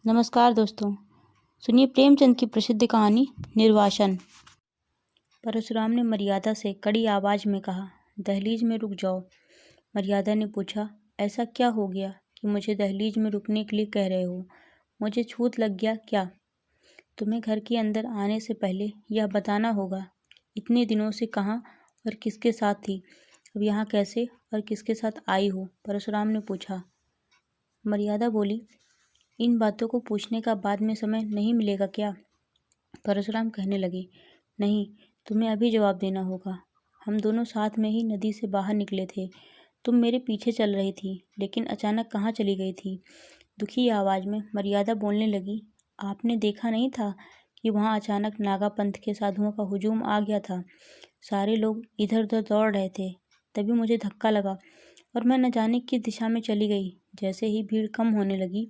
नमस्कार दोस्तों। सुनिए प्रेमचंद की प्रसिद्ध कहानी निर्वासन। परशुराम ने मर्यादा से कड़ी आवाज में कहा, दहलीज में रुक जाओ। मर्यादा ने पूछा, ऐसा क्या हो गया कि मुझे दहलीज में रुकने के लिए कह रहे हो? मुझे छूत लग गया क्या? तुम्हें घर के अंदर आने से पहले यह बताना होगा, इतने दिनों से कहाँ और किसके साथ थी, अब यहाँ कैसे और किसके साथ आई हो? परशुराम ने पूछा। मर्यादा बोली, इन बातों को पूछने का बाद में समय नहीं मिलेगा क्या? परशुराम कहने लगे, नहीं, तुम्हें अभी जवाब देना होगा। हम दोनों साथ में ही नदी से बाहर निकले थे। तुम मेरे पीछे चल रही थी, लेकिन अचानक कहाँ चली गई थी? दुखी आवाज में मर्यादा बोलने लगी, आपने देखा नहीं था कि वहाँ अचानक नागा पंथ के साधुओं का हुजूम आ गया था। सारे लोग इधर उधर दौड़ रहे थे, तभी मुझे धक्का लगा और मैं न जाने किस दिशा में चली गई। जैसे ही भीड़ कम होने लगी,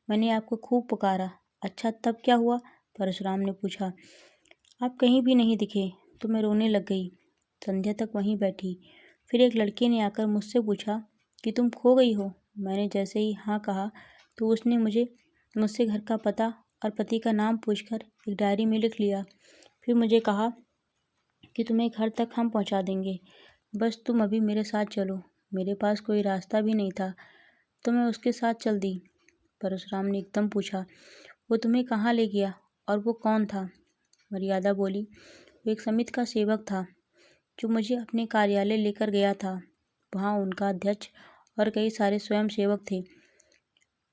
मैंने आपको खूब पुकारा। अच्छा, तब क्या हुआ? परशुराम ने पूछा। आप कहीं भी नहीं दिखे तो मैं रोने लग गई। संध्या तक वहीं बैठी। फिर एक लड़के ने आकर मुझसे पूछा कि तुम खो गई हो। मैंने जैसे ही हाँ कहा तो उसने मुझसे घर का पता और पति का नाम पूछकर एक डायरी में लिख लिया। फिर मुझे कहा कि तुम्हें घर तक हम पहुंचा देंगे, बस तुम अभी मेरे साथ चलो। मेरे पास कोई रास्ता भी नहीं था तो मैं उसके साथ चल दी। परशुराम ने एकदम पूछा, वो तुम्हें कहाँ ले गया और वो कौन था? मर्यादा बोली, वो एक समिति का सेवक था जो मुझे अपने कार्यालय लेकर गया था। वहाँ उनका अध्यक्ष और कई सारे स्वयं सेवक थे।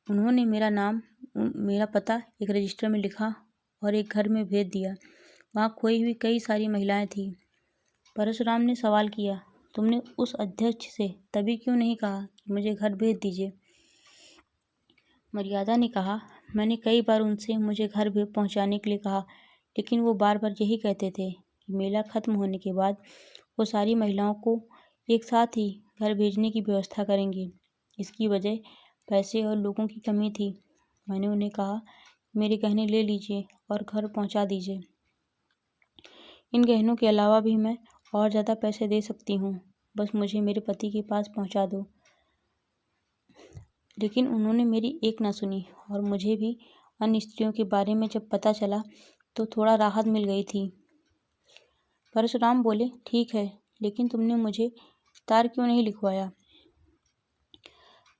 उन्होंने मेरा पता एक रजिस्टर में लिखा और एक घर में भेज दिया। वहाँ खोई हुई कई सारी महिलाएं थीं। परशुराम ने सवाल किया, तुमने उस अध्यक्ष से तभी क्यों नहीं कहा कि मुझे घर भेज दीजिए? मर्यादा ने कहा, मैंने कई बार उनसे मुझे घर भी पहुंचाने के लिए कहा, लेकिन वो बार बार यही कहते थे कि मेला खत्म होने के बाद वो सारी महिलाओं को एक साथ ही घर भेजने की व्यवस्था करेंगे। इसकी वजह पैसे और लोगों की कमी थी। मैंने उन्हें कहा, मेरे गहने ले लीजिए और घर पहुंचा दीजिए। इन गहनों के अलावा भी मैं और ज़्यादा पैसे दे सकती हूँ, बस मुझे मेरे पति के पास पहुँचा दो। लेकिन उन्होंने मेरी एक ना सुनी और मुझे भी अन्य स्त्रियों के बारे में जब पता चला तो थोड़ा राहत मिल गई थी। परशुराम बोले, ठीक है, लेकिन तुमने मुझे तार क्यों नहीं लिखवाया?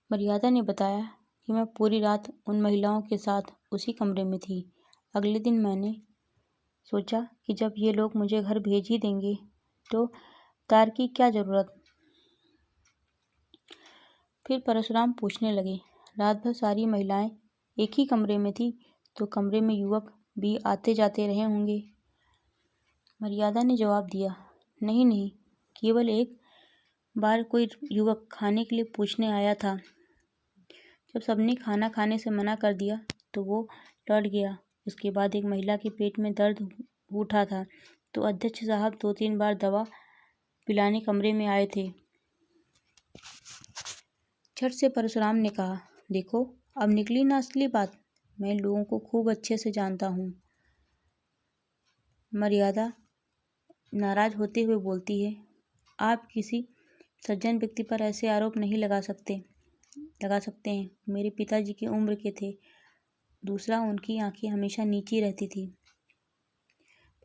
मर्यादा ने बताया कि मैं पूरी रात उन महिलाओं के साथ उसी कमरे में थी। अगले दिन मैंने सोचा कि जब ये लोग मुझे घर भेज ही देंगे तो तार की क्या ज़रूरत। फिर परशुराम पूछने लगे, रात भर सारी महिलाएं एक ही कमरे में थी तो कमरे में युवक भी आते जाते रहे होंगे? मर्यादा ने जवाब दिया, नहीं नहीं, केवल एक बार कोई युवक खाने के लिए पूछने आया था। जब सबने खाना खाने से मना कर दिया तो वो लौट गया। उसके बाद एक महिला के पेट में दर्द उठा था तो अध्यक्ष साहब 2-3 बार दवा पिलाने कमरे में आए थे। झट से परशुराम ने कहा, देखो, अब निकली ना असली बात। मैं लोगों को खूब अच्छे से जानता हूँ। मर्यादा नाराज होते हुए बोलती है, आप किसी सज्जन व्यक्ति पर ऐसे आरोप नहीं लगा सकते हैं। मेरे पिताजी की उम्र के थे। दूसरा, उनकी आंखें हमेशा नीची रहती थी।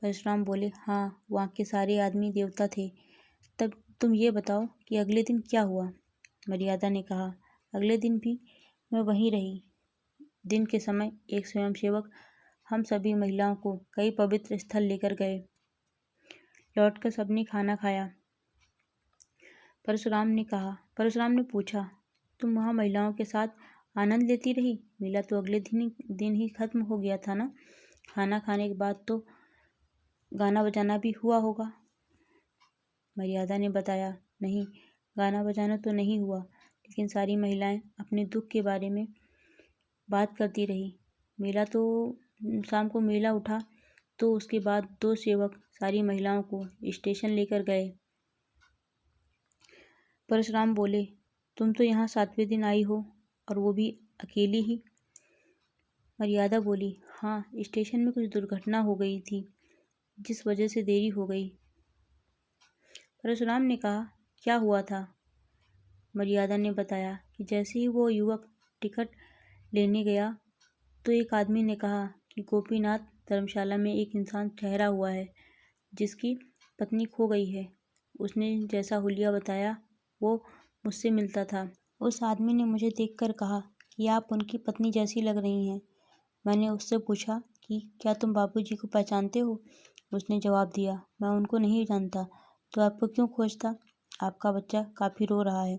परशुराम बोले, हाँ, वहाँ के सारे आदमी देवता थे। तब तुम ये बताओ कि अगले दिन क्या हुआ? मर्यादा ने कहा, अगले दिन भी मैं वहीं रही। दिन के समय एक स्वयंसेवक हम सभी महिलाओं को कई पवित्र स्थल लेकर गए। लौटकर सबने खाना खाया। परशुराम ने पूछा, तुम वहाँ महिलाओं के साथ आनंद लेती रही? मेला तो अगले दिन ही खत्म हो गया था ना? खाना खाने के बाद तो गाना बजाना भी हुआ होगा। मर्यादा ने बताया, नहीं, गाना बजाना तो नहीं हुआ, लेकिन सारी महिलाएं अपने दुख के बारे में बात करती रही। शाम को मेला उठा तो उसके बाद 2 सेवक सारी महिलाओं को स्टेशन लेकर गए। परशुराम बोले, तुम तो यहाँ 7वें दिन आई हो और वो भी अकेली ही? मर्यादा बोली, हाँ, स्टेशन में कुछ दुर्घटना हो गई थी जिस वजह से देरी हो गई। परशुराम ने कहा, क्या हुआ था? मर्यादा ने बताया कि जैसे ही वो युवक टिकट लेने गया तो एक आदमी ने कहा कि गोपीनाथ धर्मशाला में एक इंसान ठहरा हुआ है जिसकी पत्नी खो गई है। उसने जैसा हुलिया बताया वो मुझसे मिलता था। उस आदमी ने मुझे देखकर कहा कि आप उनकी पत्नी जैसी लग रही हैं। मैंने उससे पूछा कि क्या तुम बाबूजी को पहचानते हो? उसने जवाब दिया, मैं उनको नहीं जानता। तो आपको क्यों खोजता? आपका बच्चा काफ़ी रो रहा है।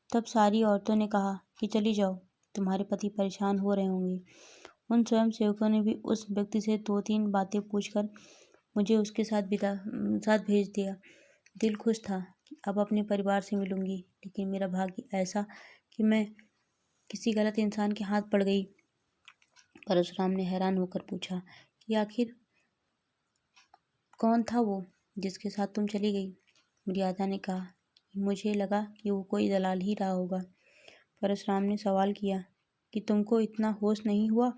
तब सारी औरतों ने कहा कि चली जाओ, तुम्हारे पति परेशान हो रहे होंगे। उन स्वयं सेवकों ने भी उस व्यक्ति से 2-3 बातें पूछकर मुझे उसके साथ भेज दिया। दिल खुश था कि अब अपने परिवार से मिलूंगी, लेकिन मेरा भाग्य ऐसा कि मैं किसी गलत इंसान के हाथ पड़ गई। परशुराम ने हैरान होकर पूछा कि आखिर कौन था वो जिसके साथ तुम चली गई? मर्यादा ने कहा कि मुझे लगा कि वो कोई दलाल ही रहा होगा। परशुराम ने सवाल किया कि तुमको इतना होश नहीं हुआ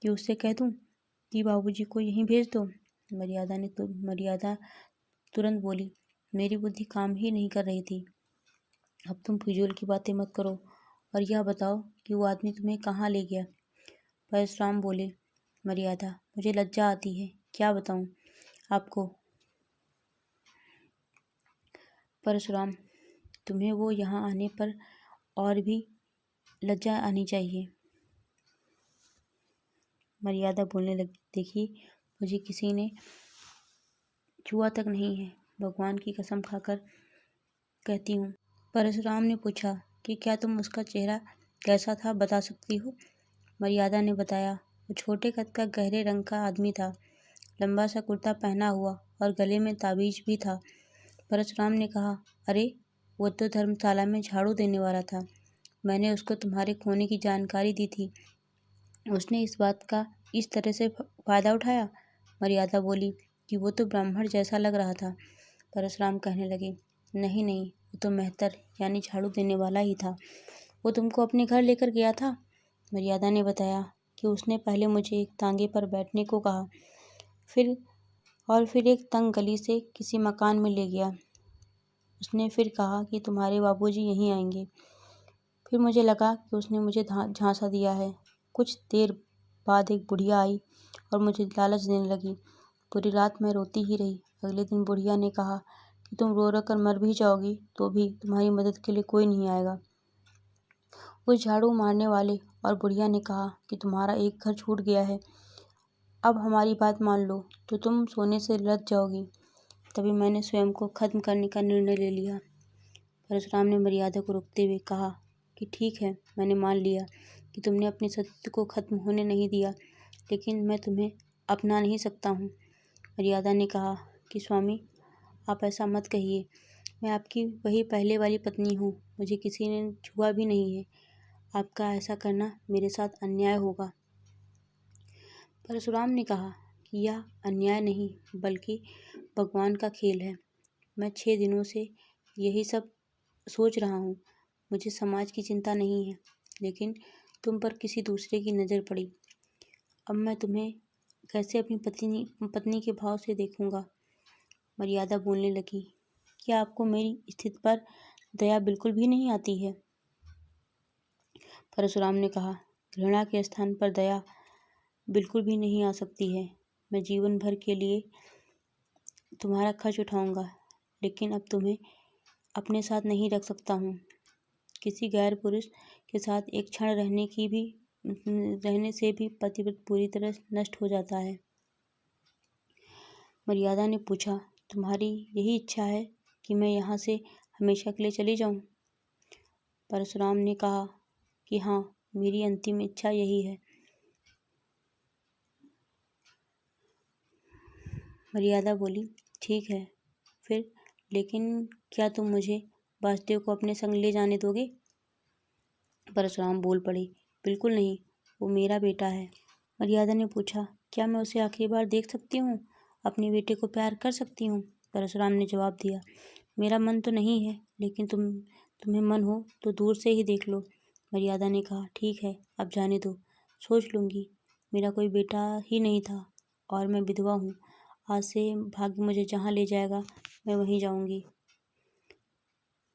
कि उससे कह दूं कि बाबूजी को यहीं भेज दो? मर्यादा तुरंत बोली, मेरी बुद्धि काम ही नहीं कर रही थी। अब तुम फिजूल की बातें मत करो और यह बताओ कि वो आदमी तुम्हें कहाँ ले गया? परशुराम बोले, मर्यादा, मुझे लज्जा आती है, क्या बताऊं आपको? परशुराम, तुम्हें वो यहाँ आने पर और भी लज्जा आनी चाहिए। मर्यादा बोलने लगी, देखिए, मुझे किसी ने छुआ तक नहीं है, भगवान की कसम खाकर कहती हूँ। परशुराम ने पूछा कि क्या तुम उसका चेहरा कैसा था बता सकती हो? मर्यादा ने बताया, वो छोटे कद का गहरे रंग का आदमी था, लंबा सा कुर्ता पहना हुआ और गले में ताबीज भी था। परशुराम ने कहा, अरे वो तो धर्मशाला में झाड़ू देने वाला था। मैंने उसको तुम्हारे खोने की जानकारी दी थी। उसने इस बात का इस तरह से फायदा उठाया? मर्यादा बोली कि वो तो ब्राह्मण जैसा लग रहा था। परशुराम कहने लगे, नहीं नहीं, वो तो मेहतर यानी झाड़ू देने वाला ही था। वो तुमको अपने घर लेकर गया था? मर्यादा ने बताया कि उसने पहले मुझे एक तांगे पर बैठने को कहा, फिर एक तंग गली से किसी मकान में ले गया। उसने फिर कहा कि तुम्हारे बाबूजी यहीं आएंगे। फिर मुझे लगा कि उसने मुझे झांसा दिया है। कुछ देर बाद एक बुढ़िया आई और मुझे लालच देने लगी। पूरी रात मैं रोती ही रही। अगले दिन बुढ़िया ने कहा कि तुम रो रो कर मर भी जाओगी तो भी तुम्हारी मदद के लिए कोई नहीं आएगा। उस झाड़ू मारने वाले और बुढ़िया ने कहा कि तुम्हारा एक घर छूट गया है, अब हमारी बात मान लो तो तुम सोने से लद जाओगी। तभी मैंने स्वयं को खत्म करने का निर्णय ले लिया। परशुराम ने मर्यादा को रोकते हुए कहा कि ठीक है, मैंने मान लिया कि तुमने अपने सत्य को खत्म होने नहीं दिया, लेकिन मैं तुम्हें अपना नहीं सकता हूँ। मर्यादा ने कहा कि स्वामी, आप ऐसा मत कहिए, मैं आपकी वही पहले वाली पत्नी हूँ, मुझे किसी ने छुआ भी नहीं है। आपका ऐसा करना मेरे साथ अन्याय होगा। परशुराम ने कहा कि यह अन्याय नहीं बल्कि भगवान का खेल है। मैं 6 दिनों से यही सब सोच रहा हूँ। मुझे समाज की चिंता नहीं है, लेकिन तुम पर किसी दूसरे की नज़र पड़ी। अब मैं तुम्हें कैसे अपनी पत्नी के भाव से देखूंगा? मर्यादा बोलने लगी, क्या आपको मेरी स्थिति पर दया बिल्कुल भी नहीं आती है? परशुराम ने कहा, घृणा के स्थान पर दया बिल्कुल भी नहीं आ सकती है। मैं जीवन भर के लिए तुम्हारा खर्च उठाऊंगा, लेकिन अब तुम्हें अपने साथ नहीं रख सकता हूँ। किसी गैर पुरुष के साथ एक क्षण रहने से भी पतिव्रत पूरी तरह नष्ट हो जाता है। मर्यादा ने पूछा, तुम्हारी यही इच्छा है कि मैं यहाँ से हमेशा के लिए चली जाऊँ? परशुराम ने कहा कि हाँ, मेरी अंतिम इच्छा यही है। मर्यादा बोली, ठीक है फिर, लेकिन क्या तुम मुझे वासुदेव को अपने संग ले जाने दोगे? परशुराम बोल पड़े, बिल्कुल नहीं, वो मेरा बेटा है। मर्यादा ने पूछा, क्या मैं उसे आखिरी बार देख सकती हूँ, अपने बेटे को प्यार कर सकती हूँ? परशुराम ने जवाब दिया, मेरा मन तो नहीं है, लेकिन तुम्हें मन हो तो दूर से ही देख लो। मर्यादा ने कहा, ठीक है, अब जाने दो, सोच लूँगी। मेरा कोई बेटा ही नहीं था और मैं विधवा हूँ। आज से भाग्य मुझे जहाँ ले जाएगा मैं वहीं जाऊँगी।